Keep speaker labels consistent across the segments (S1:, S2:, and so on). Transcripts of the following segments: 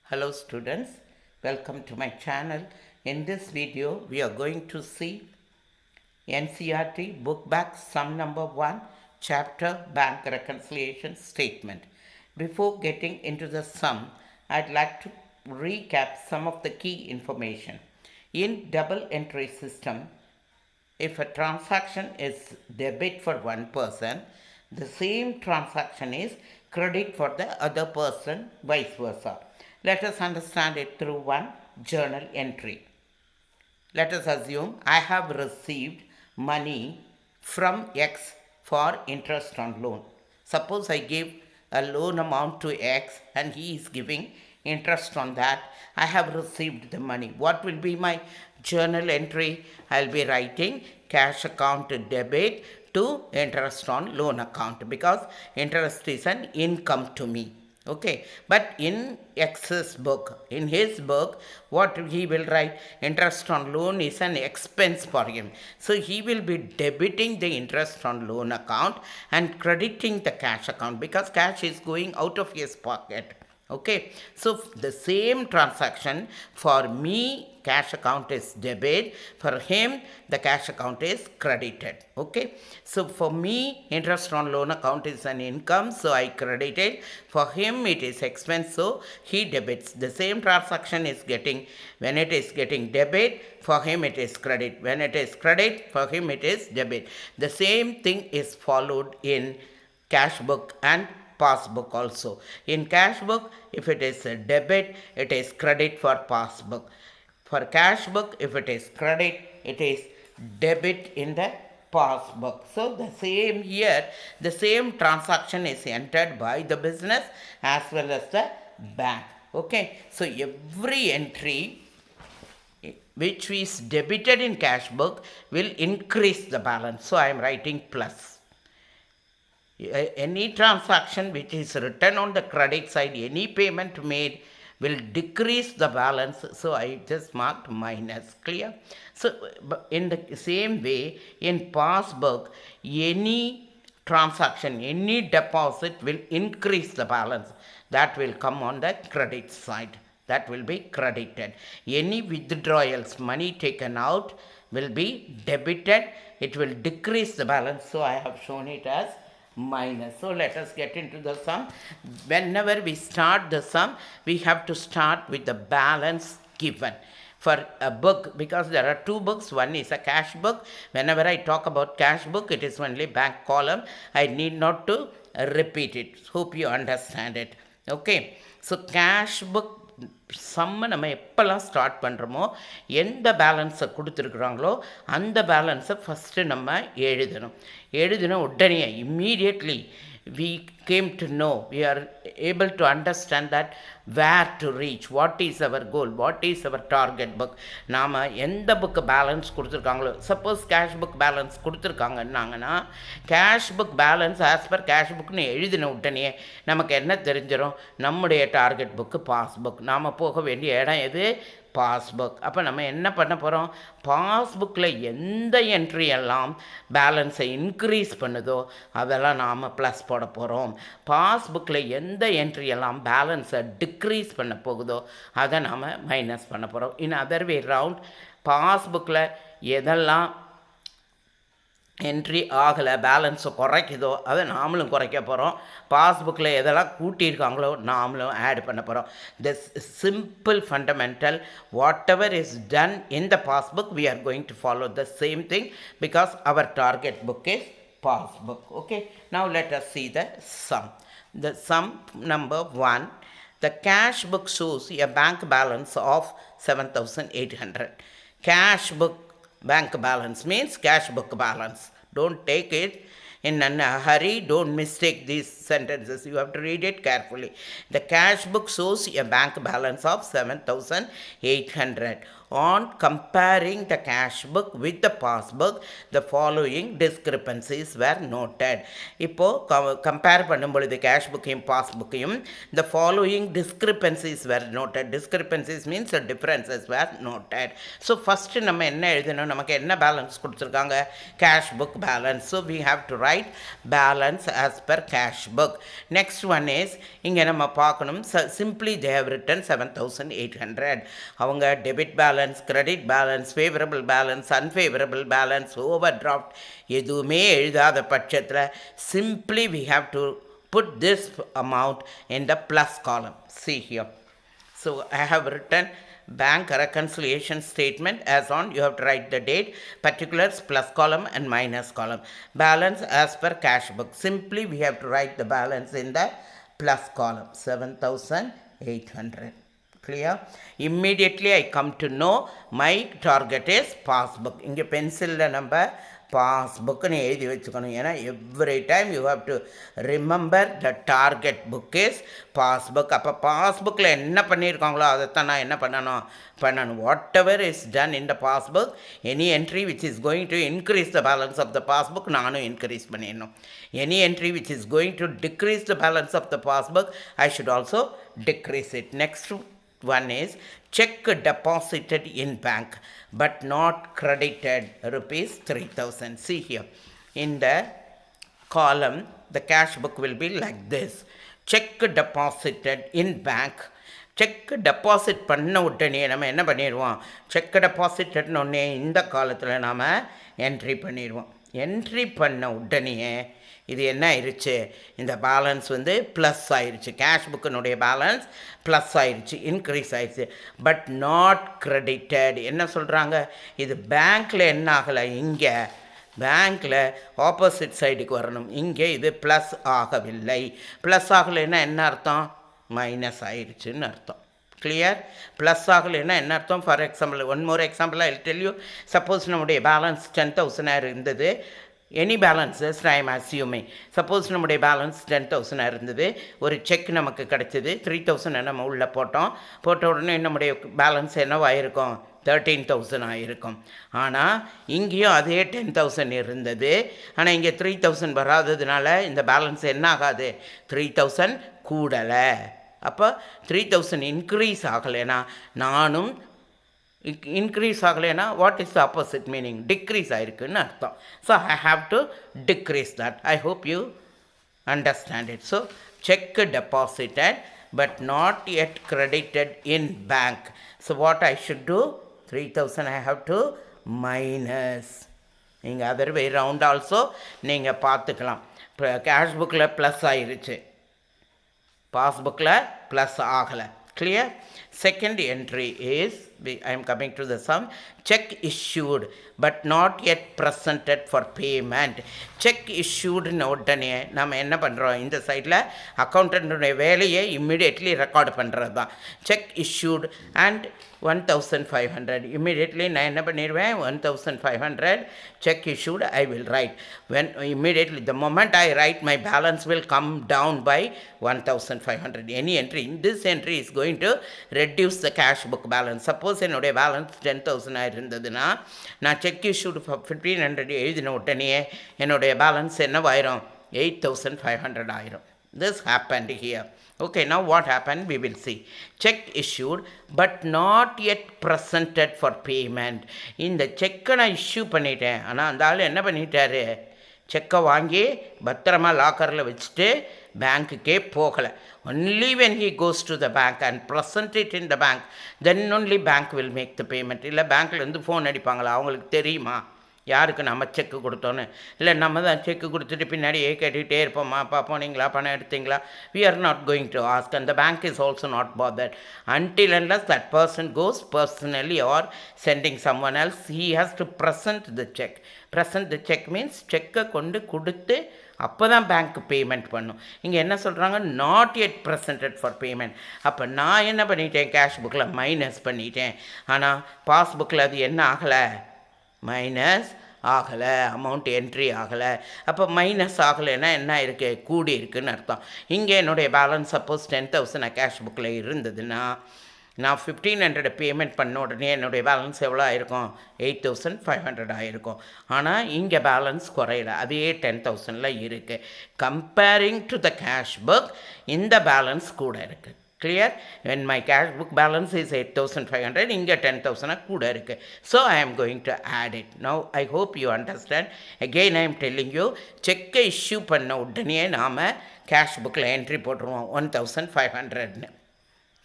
S1: Hello students, welcome to my channel. In this video, we are going to see NCERT Book Back Sum Number 1, Chapter Bank Reconciliation Statement. Before getting into the sum, I'd like to recap some of the key information. In double entry system, if a transaction is debit for one person, the same transaction is credit for the other person, vice versa. Let us understand it through one journal entry. Let us assume I have received money from X for interest on loan. Suppose I give a loan amount to X and he is giving interest on that. I have received the money. What will be my journal entry? I'll be writing cash account debit to interest on loan account because interest is an income to me. Okay, but in X's book, in his book, what he will write, interest on loan is an expense for him. So he will be debiting the interest on loan account and crediting the cash account because cash is going out of his pocket. Okay, so the same transaction for me, cash account is debit, for him the cash account is credited. Okay, so for me interest on loan account is an income, so I credit it. For him it is expense, so he debits. The same transaction is getting, when it is getting debit, for him it is credit. When it is credit, for him it is debit. The same thing is followed in cash book and passbook also. In cash book, if it is a debit, it is credit for passbook. For cash book, if it is credit, it is debit in the passbook. So the same here, the same transaction is entered by the business as well as the bank. Okay, so every entry which is debited in cash book will increase the balance. So I am writing plus. Any transaction which is written on the credit side, any payment made will decrease the balance. So I just marked minus. Clear? So in the same way, in passbook, any transaction, any deposit will increase the balance. That will come on the credit side. That will be credited. Any withdrawals, money taken out, will be debited. It will decrease the balance. So I have shown it as minus. So let us get into the sum. Whenever we start the sum, we have to start with the balance given. For a book, because there are two books, one is a cash book. Whenever I talk about cash book, it is only bank column. I need not to repeat it. Hope you understand it. Okay, so cash book சம்மை நம்ம எப்போல்லாம் start பண்ணுறோமோ எந்த பேலன்ஸை கொடுத்துருக்குறாங்களோ அந்த பேலன்ஸை first நம்ம எழுதின உடனே immediately we came to know, we are able to understand that where to reach, what is our goal, what is our target book. நாம் எந்த புக்கு பேலன்ஸ் கொடுத்துருக்காங்களோ, சப்போஸ் கேஷ் புக் பேலன்ஸ் கொடுத்துருக்காங்கன்னாங்கன்னா cash book balance as per cash புக்னு எழுதின உடனே நமக்கு என்ன தெரிஞ்சிடும், நம்முடைய டார்கெட் புக்கு பாஸ்புக். நாம் போக வேண்டிய இடம் எது, பாஸ்புக். அப்போ நம்ம என்ன பண்ண போகிறோம், பாஸ்புக்கில் எந்த என்ட்ரி எல்லாம் பேலன்ஸை இன்க்ரீஸ் பண்ணுதோ அதெல்லாம் நாம் ப்ளஸ் போட போகிறோம். பாஸ்புக்கில் எந்த என்ட்ரி எல்லாம் பேலன்ஸை டிக்ரீஸ் பண்ண போகுதோ அதை நாம் மைனஸ் பண்ண போகிறோம். இன் அதர் வே ரவுண்ட், பாஸ்புக்கில் எதெல்லாம் என்ட்ரி ஆகலை, பேலன்ஸை குறைக்குதோ அதை நாமளும் குறைக்க போகிறோம். பாஸ்புக்கில் எதெல்லாம் கூட்டியிருக்காங்களோ நாமளும் ஆட் பண்ண போகிறோம். This simple fundamental, what ever is done in the passbook we are going to follow the same thing because our target book is passbook. Okay, now let us see the sum. The sum number 1, the cash book shows a bank balance of 7,800. Cash book bank balance means cash book balance. Don't take it in a hurry, don't mistake these sentences, you have to read it carefully. The cash book shows a bank balance of 7,800. on comparing the cash book with the passbook, the following discrepancies were noted. இப்போ compare பண்ணும் பொழுது cash புக்கையும் பாஸ்புக்கையும் the following discrepancies were noted. Discrepancies means the differences were noted. So first நம்ம என்ன எழுதணும், நமக்கு என்ன balance கொடுத்துருக்காங்க, cash book balance. So we have to write balance as per cash book. Next one is இங்கே நம்ம பார்க்கணும், simply they have written 7,800. அவங்க debit balance, credit balance, favourable balance, unfavourable balance, over draft எதுவுமே எழுதாத பட்சத்தில் simply we have to put this amount in the plus column. See here. So I have written bank reconciliation statement as on, you have to write the date, particulars plus column and minus column. Balance as per cash book. Simply we have to write the balance in the plus column, 7,800. Clear? Immediately I come to know my target is passbook. இங்கே பென்சிலில் நம்ம பாஸ்புக்குன்னு எழுதி வச்சுக்கணும். ஏன்னா every time you have to remember the target book is passbook. அப்போ பாஸ்புக்கில் என்ன பண்ணியிருக்காங்களோ அதைத்தான் நான் என்ன பண்ணணும். Whatever is done in the passbook, any entry which is going to increase the balance of the passbook நானும் இன்க்ரீஸ் பண்ணிடணும். Any entry which is going to decrease the balance of the passbook I should also decrease it. Next one is check deposited in bank but not credited rupees 3,000. See here, in the column the cash book will be like this. Check deposited in bank. Check deposit பண்ண உடனே நம்ம என்ன பண்ணிடுவோம், check டெபாசிட்டட்னு ஒன்றே இந்த காலத்தில் நாம் entry பண்ணிடுவோம். என்ட்ரி பண்ண உடனே இது என்ன ஆயிடுச்சு, இந்த பேலன்ஸ் வந்து ப்ளஸ் ஆயிடுச்சு. கேஷ் புக்கினுடைய பேலன்ஸ் ப்ளஸ் ஆயிடுச்சு, இன்க்ரீஸ் ஆயிடுச்சு. But not credited. என்ன சொல்கிறாங்க, இது பேங்க்கில் என்ன ஆகலை, இங்கே பேங்க்கில் ஆப்போசிட் சைடுக்கு வரணும். இங்கே இது ப்ளஸ் ஆகவில்லை. ப்ளஸ் ஆகலைன்னா என்ன அர்த்தம், மைனஸ் ஆயிடுச்சுன்னு அர்த்தம். கிளியர்? ப்ளஸ் ஆகலைன்னா என்ன அர்த்தம், for example one more example I tell you. Suppose நம்முடைய பேலன்ஸ் 10,000 இருந்தது, any balance just I am assuming. Suppose நம்முடைய பேலன்ஸ் 10,000 இருந்தது, ஒரு செக் நமக்கு கிடச்சிது, 3,000 நம்ம உள்ளே போட்ட உடனே நம்முடைய பேலன்ஸ் என்னவாயிருக்கும், 13,000 ஆகிருக்கும். ஆனால் இங்கேயும் அதே 10,000 இருந்தது. ஆனால் இங்கே 3,000 வராததுனால இந்த பேலன்ஸ் என்ன ஆகாது, 3,000 கூடலை. அப்போ 3,000 இன்க்ரீஸ் ஆகலைன்னா, நானும் இன்க்ரீஸ் ஆகலைன்னா what is the opposite meaning, decrease ஆகிருக்குன்னு அர்த்தம். So I have to decrease that. I hope you understand it. So cheque deposited but not yet credited in bank. So what I should do, 3,000 I have to minus. நீங்கள் other way round also நீங்கள் பார்த்துக்கலாம். இப்போ cash புக்கில் plus ஆகிருச்சு, பாஸ்புக்கில் plus ஆகலை. Clear? Second entry is, I am coming to the sum, check issued but not yet presented for payment. Check issued உடனே நம்ம என்ன பண்ணுறோம், இந்த சைடில் அக்கௌண்டன்ட்டுடைய வேலையை இம்மிடியட்லி ரெக்கார்டு பண்ணுறது தான். Check issued and 1,500. இம்மிடியட்லி நான் என்ன பண்ணிடுவேன், 1,500 check issued I will write. When immediately the moment I write, my balance will come down by 1,500. Any entry in this entry is going to reduce the cash book balance. Suppose என்னுடைய balance 10,000 இருந்ததுன்னா நான் check issued 1,500 எழுதின உடனே என்னுடைய balance என்னவாயிரும், 8,500 ஆயிரும். This happened here. Okay, now what happened we will see. Check issued but not yet presented for payment. இந்த செக்கை நான் இஷ்யூ பண்ணிட்டேன், ஆனால் அந்த ஆள் என்ன பண்ணிட்டாரு, செக்கை வாங்கி பத்திரமா லாக்கரில் வச்சுட்டு பேங்க்குக்கே போகலை. Only when he goes to the bank and present it in the bank, then only bank will make the payment. இல்லை பேங்க்லேருந்து ஃபோன் அடிப்பாங்களா, அவங்களுக்கு தெரியுமா யாருக்கு நம்ம செக்கு கொடுத்தோன்னு? இல்லை நம்ம தான் செக்கு கொடுத்துட்டு பின்னாடியே கேட்டுக்கிட்டே இருப்போம்மா, அப்பா போனீங்களா, பணம் எடுத்தீங்களா? We are not going to ask, and the bank is also not bothered until unless that person goes personally or sending someone else. He has to present the check. Present the check means செக்கை கொண்டு கொடுத்து அப்போ தான் பேங்க்கு payment பண்ணும். இங்கே என்ன சொல்கிறாங்க, not yet presented for payment. அப்போ நான் என்ன பண்ணிட்டேன், கேஷ் புக்கில் மைனஸ் பண்ணிட்டேன். ஆனால் பாஸ்புக்கில் அது என்ன ஆகலை, மைனஸ் ஆகலை, அமௌண்ட் என்ட்ரி ஆகலை. அப்போ மைனஸ் ஆகலைன்னா என்ன இருக்குது, கூடி இருக்குதுன்னு அர்த்தம். இங்கே என்னுடைய பேலன்ஸ் சப்போஸ் 10,000 கேஷ் புக்கில் இருந்ததுன்னா நான் 1500 பேமெண்ட் பண்ண உடனே என்னுடைய பேலன்ஸ் எவ்வளோ ஆயிருக்கும்? 8500 ஆயிருக்கும். ஆனால் இங்கே பேலன்ஸ் குறையல, அதே 10,000 இருக்குது. Comparing to the cash book இந்த பேலன்ஸ் கூட இருக்குது. clear? When my cash book balance is 8500, இங்கே 10,000 கூட இருக்குது. So I am going to add it. Now I hope you understand. Again I am telling you, செக்கை இஷ்யூ பண்ண உடனே நாம் கேஷ் புக்கில் என்ட்ரி போட்டுருவோம் 1500ன்னு.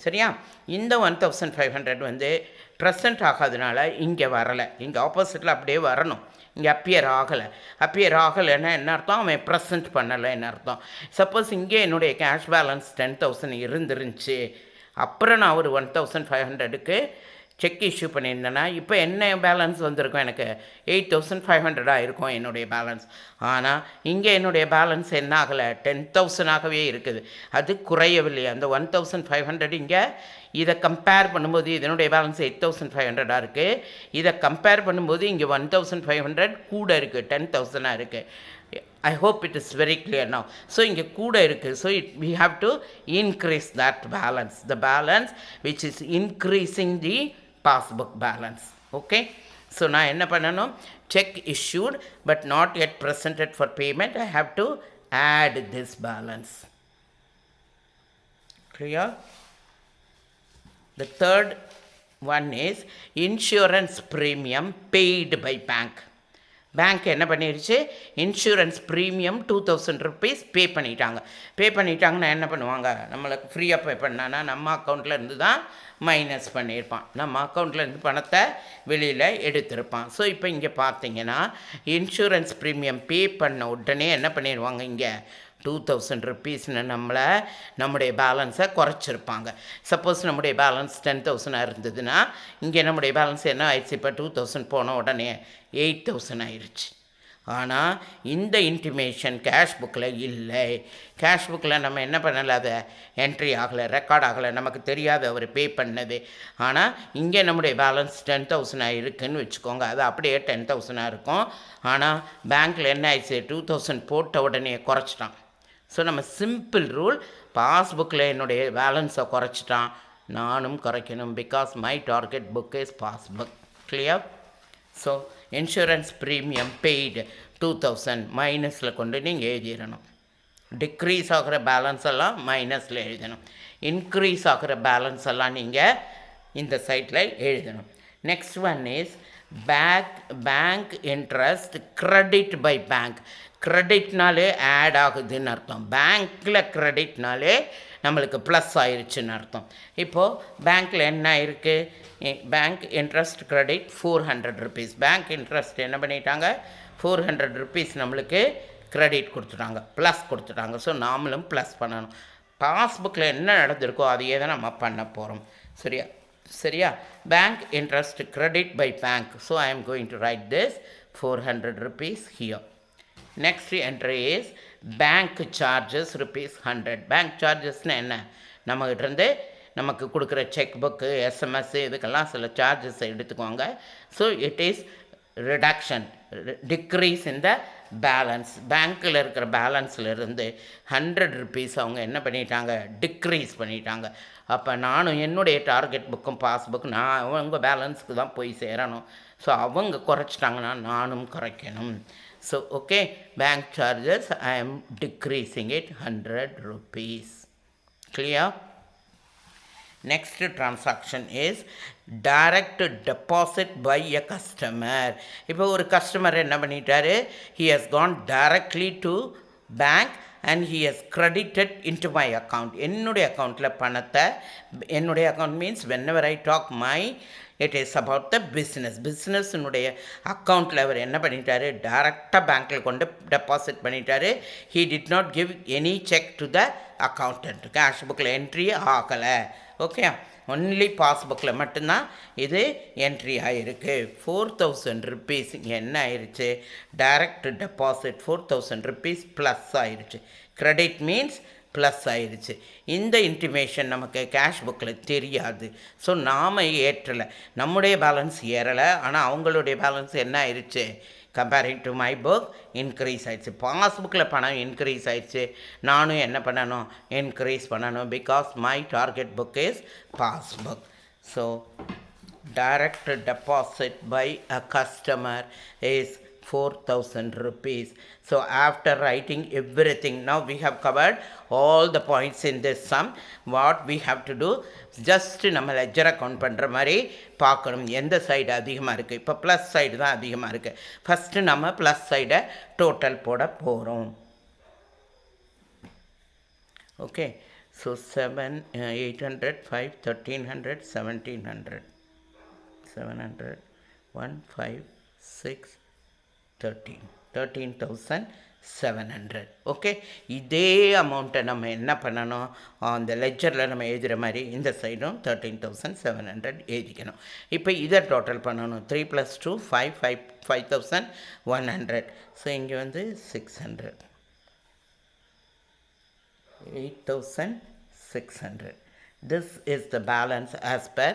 S1: சரியா? இந்த 1500 வந்து ப்ரெசண்ட் ஆகாதனால இங்கே வரலை, இங்கே ஆப்போசிட்டில் அப்படியே வரணும். இங்கே அப்பியர் ஆகலைன்னா என்ன அர்த்தம்? அவன் ப்ரெசென்ட் பண்ணலைன்னு அர்த்தம். சப்போஸ் இங்கே என்னுடைய கேஷ் பேலன்ஸ் 10,000 இருந்துருந்துச்சு, அப்புறம் நான் ஒரு 1500க்கு செக் இஷ்யூ பண்ணியிருந்தேன்னா இப்போ என்ன பேலன்ஸ் வந்திருக்கும்? எனக்கு 8500 இருக்கும் என்னுடைய பேலன்ஸ். ஆனால் இங்கே என்னுடைய பேலன்ஸ் என்ன ஆகலை? 10,000 இருக்குது. அது குறையவில்லை. அந்த 1500 இங்கே இதை கம்பேர் பண்ணும்போது இதனுடைய பேலன்ஸ் 8500 இருக்குது. இதை கம்பேர் பண்ணும்போது இங்கே 1500 கூட இருக்குது, 10,000 இருக்குது. I hope it is very clear now. So இங்கே கூட இருக்குது. So we have to increase that balance, the balance which is increasing the passbook balance. Okay? So நான் என்ன பண்ணணும்? Check issued but not yet presented for payment. I have to add this balance. Clear? The third one is insurance premium paid by bank. Bank என்ன பண்ணிடுச்சு? Insurance premium 2000 rupees pay பண்ணிட்டாங்கன்னா என்ன பண்ணுவாங்க? நம்மளுக்கு ஃப்ரீயாக பே பண்ணான்னா நம்ம அக்கௌண்ட்டில் இருந்து தான் மைனஸ் பண்ணியிருப்பான், நம்ம அக்கௌண்ட்லேருந்து பணத்தை வெளியில் எடுத்திருப்பான். ஸோ இப்போ இங்கே பார்த்தீங்கன்னா இன்சூரன்ஸ் ப்ரீமியம் பே பண்ண உடனே என்ன பண்ணிடுவாங்க? இங்கே 2000 ருபீஸ்னு நம்முடைய பேலன்ஸை குறைச்சிருப்பாங்க. சப்போஸ் நம்முடைய பேலன்ஸ் 10,000 இருந்ததுன்னா இங்கே நம்முடைய பேலன்ஸ் என்ன ஆயிடுச்சு? இப்போ 2000 போன உடனே 8000 ஆயிடுச்சு. ஆனால் இந்த இன்டிமேஷன் கேஷ் புக்கில் இல்லை. கேஷ் புக்கில் நம்ம என்ன பண்ணலை? அதை என்ட்ரி ஆகலை, ரெக்கார்ட் ஆகலை, நமக்கு தெரியாது அவர் பே பண்ணது. ஆனால் இங்கே நம்முடைய பேலன்ஸ் 10,000 இருக்குதுன்னு வச்சுக்கோங்க, அது அப்படியே 10,000 இருக்கும். ஆனால் பேங்க்கில் என்ன ஆயிடுச்சு? 2000 போட்ட உடனே குறைச்சிட்டான். ஸோ நம்ம சிம்பிள் ரூல், பாஸ்புக்கில் என்னுடைய பேலன்ஸை குறைச்சிட்டான், நானும் குறைக்கணும். Because my target book is passbook. Clear? So insurance premium paid 2000 மைனஸில் கொண்டு நீங்கள் எழுதிடணும். டிக்ரீஸ் ஆகிற பேலன்ஸ் எல்லாம் மைனஸில் எழுதணும். இன்க்ரீஸ் ஆகிற பேலன்ஸ் எல்லாம் நீங்கள் இந்த சைட்டில் எழுதணும். Next one is bank interest credit by bank. கிரெடிட்னாலே ஆட் ஆகுதுன்னு அர்த்தம். பேங்க்கில் கிரெடிட்னாலே நம்மளுக்கு ப்ளஸ் ஆயிடுச்சுன்னு அர்த்தம். இப்போது பேங்க்கில் என்ன இருக்குது? Bank interest credit 400 rupees. Bank interest என்ன பண்ணிட்டாங்க? 400 ருபீஸ் நம்மளுக்கு கிரெடிட் கொடுத்துட்டாங்க, ப்ளஸ் கொடுத்துட்டாங்க. ஸோ நாமளும் ப்ளஸ் பண்ணணும். பாஸ்புக்கில் என்ன நடந்திருக்கோ அதையே தான் நம்ம பண்ண போகிறோம். சரியா? Bank interest credit by bank. So I am going to write this 400 rupees here. Next entry is bank charges ₹100. Bank சார்ஜஸ்னால் என்ன? நம்மகிட்டேருந்து நமக்கு கொடுக்குற செக் புக்கு, எஸ்எம்எஸ், இதுக்கெல்லாம் சில சார்ஜஸ் எடுத்துக்குவாங்க. So it is reduction, decrease in the balance. பேங்க்கில் இருக்கிற பேலன்ஸில் 100 ருபீஸ் அவங்க என்ன பண்ணிட்டாங்க? டிக்ரீஸ் பண்ணிட்டாங்க. அப்போ நானும் என்னுடைய டார்கெட் புக்கும் பாஸ்புக் நான் அவங்க பேலன்ஸுக்கு தான் போய் சேரணும். ஸோ அவங்க குறைச்சிட்டாங்கன்னா நானும் குறைக்கணும். So, okay, bank charges, I am decreasing it 100 rupees. Clear? Next transaction is direct deposit by a customer. இப்போ ஒரு கஸ்டமர் என்ன பண்ணிட்டாரு? He has gone directly to bank and he has credited into my account. என்னுடைய அக்கௌண்ட்டில் பணத்தை, என்னுடைய account means whenever I talk my, it is about the பிஸ்னஸ்னுடைய அக்கௌண்ட்டில் அவர் என்ன பண்ணிட்டாரு? டைரெக்டாக பேங்க்கில் கொண்டு டெபாசிட் பண்ணிட்டாரு. he did not give any check to the accountant. Cash புக்கில் என்ட்ரி ஆகலை. ஓகே, ஒன்லி பாஸ்புக்கில் மட்டும்தான் இது என்ட்ரி ஆகிருக்கு. 4000 ருபீஸ் இங்கே என்ன ஆயிடுச்சு? டைரக்ட் டெபாசிட் 4000 ருபீஸ் ப்ளஸ் ஆயிடுச்சு. கிரெடிட் மீன்ஸ் ப்ளஸ் ஆயிடுச்சு. இந்த இன்டிமேஷன் நமக்கு கேஷ் புக்கில் தெரியாது. ஸோ நாம் ஏற்றலை, நம்முடைய பேலன்ஸ் ஏறலை. ஆனால் அவங்களுடைய பேலன்ஸ் என்ன ஆயிடுச்சு? Comparing to my book increase ஆகிடுச்சு. பாஸ்புக்கில் பணம் இன்க்ரீஸ் ஆகிடுச்சு, நானும் என்ன பண்ணணும்? இன்க்ரீஸ் பண்ணணும். Because my target book is passbook. So direct deposit by a customer is 4,000 rupees. So after writing everything, now we have covered all the points in this sum. What we have to do, just நம்ம ledger account பண்ணுற மாதிரி பார்க்கணும் எந்த side அதிகமாக இருக்குது. இப்போ plus side தான் அதிகமாக இருக்குது. ஃபஸ்ட்டு நம்ம ப்ளஸ் சைடை டோட்டல் போட போகிறோம். Okay, so 800, 5, 1300, 1700, 700, 1, 5, 6, 13, 13,700. ஓகே, இதே அமௌண்ட்டை நம்ம என்ன பண்ணணும், அந்த லெஜரில் நம்ம எழுதுகிற மாதிரி இந்த சைடும் 13,700 எழுதிக்கணும். இப்போ இதை டோட்டல் பண்ணணும். 3 + 2 5, 5,100. ஸோ இங்கே வந்து 600, 8,600. This is the balance as per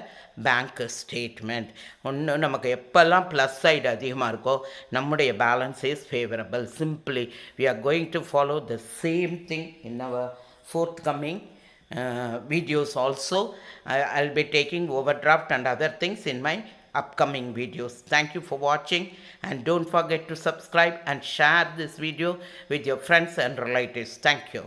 S1: bank statement. ஒன்று நமக்கு எப்போல்லாம் ப்ளஸ் சைடு அதிகமாக இருக்கோ நம்முடைய balance is favourable. Simply we are going to follow the same thing in our forthcoming videos also. I'll be taking overdraft and other things in my upcoming videos. Thank you for watching, and don't forget to subscribe and share this video with your friends and relatives. Thank you.